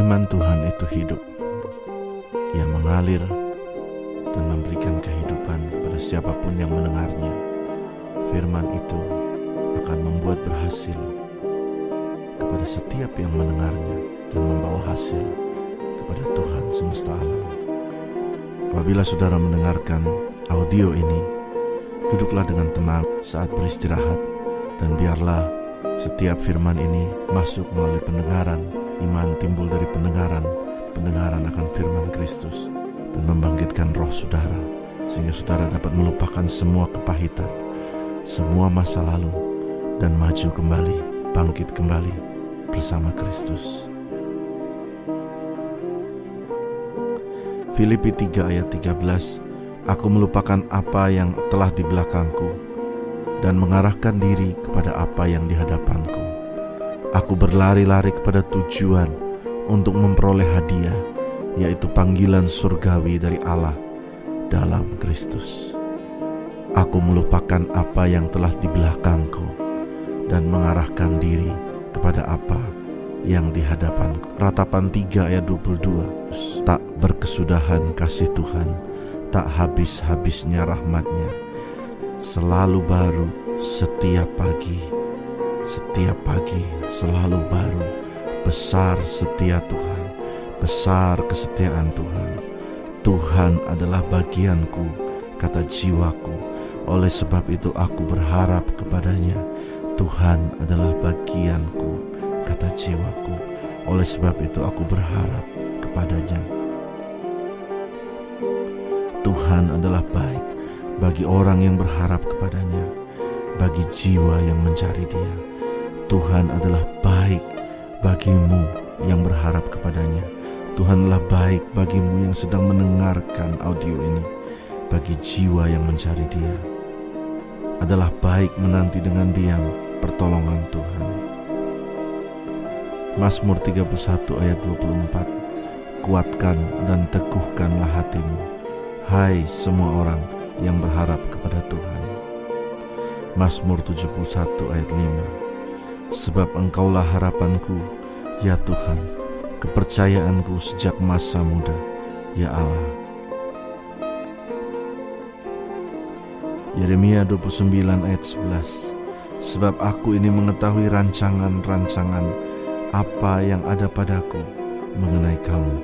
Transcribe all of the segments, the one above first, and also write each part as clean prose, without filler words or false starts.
Firman Tuhan itu hidup. Ia mengalir dan memberikan kehidupan kepada siapapun yang mendengarnya. Firman itu akan membuat berhasil kepada setiap yang mendengarnya dan membawa hasil kepada Tuhan semesta alam. Apabila saudara mendengarkan audio ini, duduklah dengan tenang saat beristirahat, dan biarlah setiap firman ini masuk melalui pendengaran. Iman timbul dari pendengaran akan firman Kristus, dan membangkitkan roh saudara, sehingga saudara dapat melupakan semua kepahitan, semua masa lalu, dan maju kembali, bangkit kembali bersama Kristus. Filipi 3 ayat 13, aku melupakan apa yang telah di belakangku dan mengarahkan diri kepada apa yang di hadapanku. Aku berlari-lari kepada tujuan untuk memperoleh hadiah, yaitu panggilan surgawi dari Allah dalam Kristus. Aku melupakan apa yang telah di belakangku dan mengarahkan diri kepada apa yang di hadapanku. Ratapan 3 ayat 22, tak berkesudahan kasih Tuhan, tak habis-habisnya rahmat-Nya, selalu baru setiap pagi selalu baru. Besar setia Tuhan, besar kesetiaan Tuhan. Tuhan adalah bagianku, kata jiwaku, oleh sebab itu aku berharap kepadanya. Tuhan adalah bagianku, kata jiwaku, oleh sebab itu aku berharap kepadanya. Tuhan adalah baik bagi orang yang berharap kepadanya, bagi jiwa yang mencari Dia. Tuhan adalah baik bagimu yang berharap kepadanya. Tuhanlah baik bagimu yang sedang mendengarkan audio ini. Bagi jiwa yang mencari Dia, adalah baik menanti dengan diam pertolongan Tuhan. Mazmur 31 ayat 24, kuatkan dan teguhkanlah hatimu, hai semua orang yang berharap kepada Tuhan. Mazmur 71 ayat 5, sebab Engkaulah harapanku, ya Tuhan, kepercayaanku sejak masa muda, ya Allah. Yeremia 29 ayat 11, sebab aku ini mengetahui rancangan-rancangan apa yang ada padaku mengenai kamu.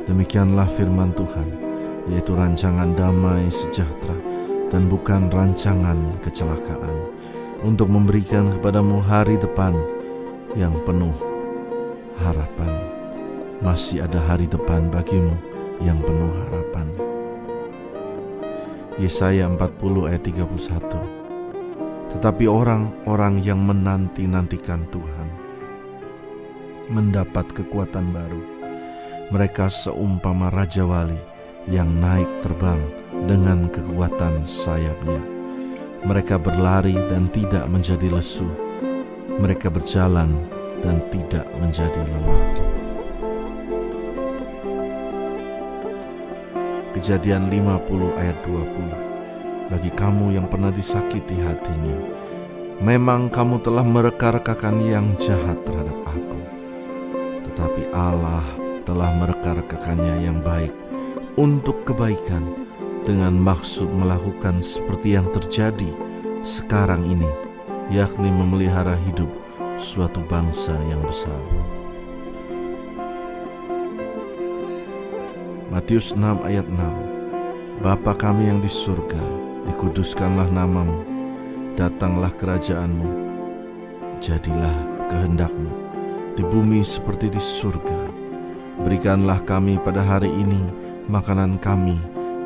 Demikianlah firman Tuhan, yaitu rancangan damai sejahtera dan bukan rancangan kecelakaan, untuk memberikan kepadamu hari depan yang penuh harapan. Masih ada hari depan bagimu yang penuh harapan. Yesaya 40 ayat 31, tetapi orang-orang yang menanti-nantikan Tuhan mendapat kekuatan baru. Mereka seumpama Raja Wali yang naik terbang dengan kekuatan sayapnya. Mereka berlari dan tidak menjadi lesu. Mereka berjalan dan tidak menjadi lelah. Kejadian 50 ayat 20, bagi kamu yang pernah disakiti hatinya, memang kamu telah mereka-rekakan yang jahat terhadap aku, tetapi Allah telah mereka-rekakannya yang baik untuk kebaikan, dengan maksud melakukan seperti yang terjadi sekarang ini, yakni memelihara hidup suatu bangsa yang besar. Matius 6 ayat 6, Bapa kami yang di surga, dikuduskanlah namamu, datanglah kerajaanmu, jadilah kehendak-Mu di bumi seperti di surga. Berikanlah kami pada hari ini makanan kami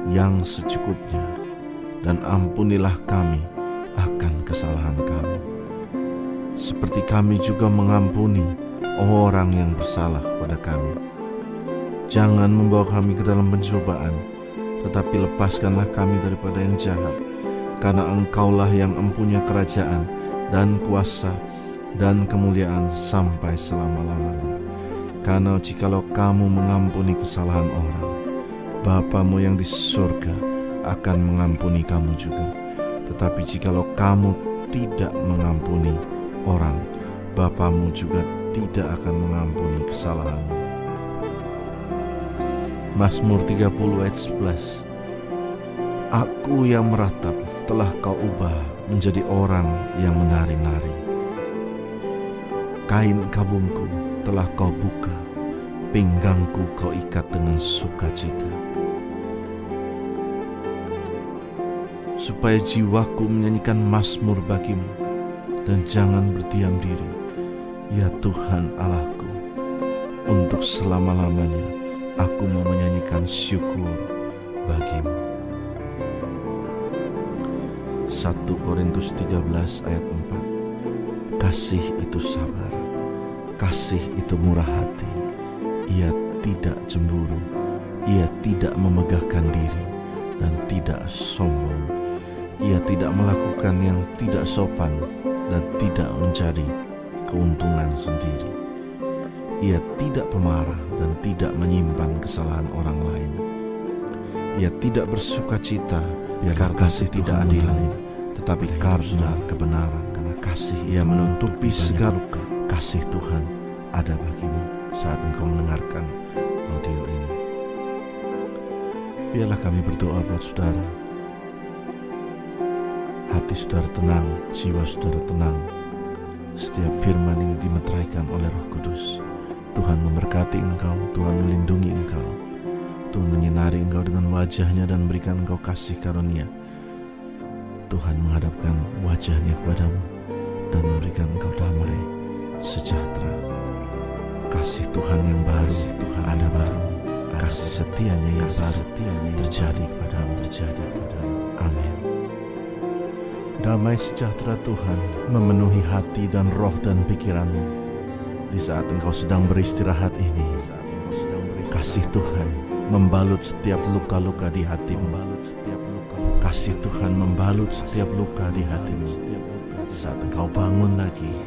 yang secukupnya, dan ampunilah kami akan kesalahan kami, seperti kami juga mengampuni orang yang bersalah pada kami. Jangan membawa kami ke dalam pencobaan, tetapi lepaskanlah kami daripada yang jahat, karena Engkaulah yang empunya kerajaan dan kuasa dan kemuliaan sampai selama-lamanya. Karena jikalau kamu mengampuni kesalahan orang, Bapamu yang di surga akan mengampuni kamu juga. Tetapi jikalau kamu tidak mengampuni orang, Bapamu juga tidak akan mengampuni kesalahanmu. Mazmur 30 ayat 11. Aku yang meratap telah kau ubah menjadi orang yang menari-nari. Kain kabungku telah kau buka, pinggangku kau ikat dengan sukacita. Supaya jiwaku menyanyikan mazmur bagimu, dan jangan berdiam diri, ya Tuhan Allahku. Untuk selama-lamanya aku mau menyanyikan syukur bagimu. 1 Korintus 13 ayat 4. Kasih itu sabar, kasih itu murah hati. Ia tidak cemburu, ia tidak memegahkan diri dan tidak sombong. Ia tidak melakukan yang tidak sopan dan tidak mencari keuntungan sendiri. Ia tidak pemarah dan tidak menyimpan kesalahan orang lain. Ia tidak bersuka cita karena kasih tidak adil, tetapi karena kebenaran. Karena kasih ia menutupi segala luka. Kasih Tuhan ada bagimu saat engkau mendengarkan audio ini. Biarlah kami berdoa buat saudara. Hati saudara tenang, jiwa saudara tenang. Setiap firman ini dimeteraikan oleh Roh Kudus. Tuhan memberkati engkau, Tuhan melindungi engkau, Tuhan menyinari engkau dengan wajah-Nya dan memberikan engkau kasih karunia. Tuhan menghadapkan wajah-Nya kepadamu dan memberikan engkau damai sejahtera. Kasih Tuhan yang baru, Tuhan ada baru. Kasih setia-Nya yang baru terjadi kepadamu. Amin. Damai sejahtera Tuhan memenuhi hati dan roh dan pikiranmu. Di saat engkau sedang beristirahat ini, kasih Tuhan membalut setiap luka-luka di hatimu. Kasih Tuhan membalut setiap luka di hatimu. Saat engkau bangun lagi,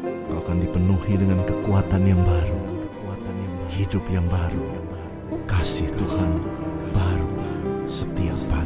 engkau akan dipenuhi dengan kekuatan yang baru, hidup yang baru. Kasih Tuhan baru setiap pagi.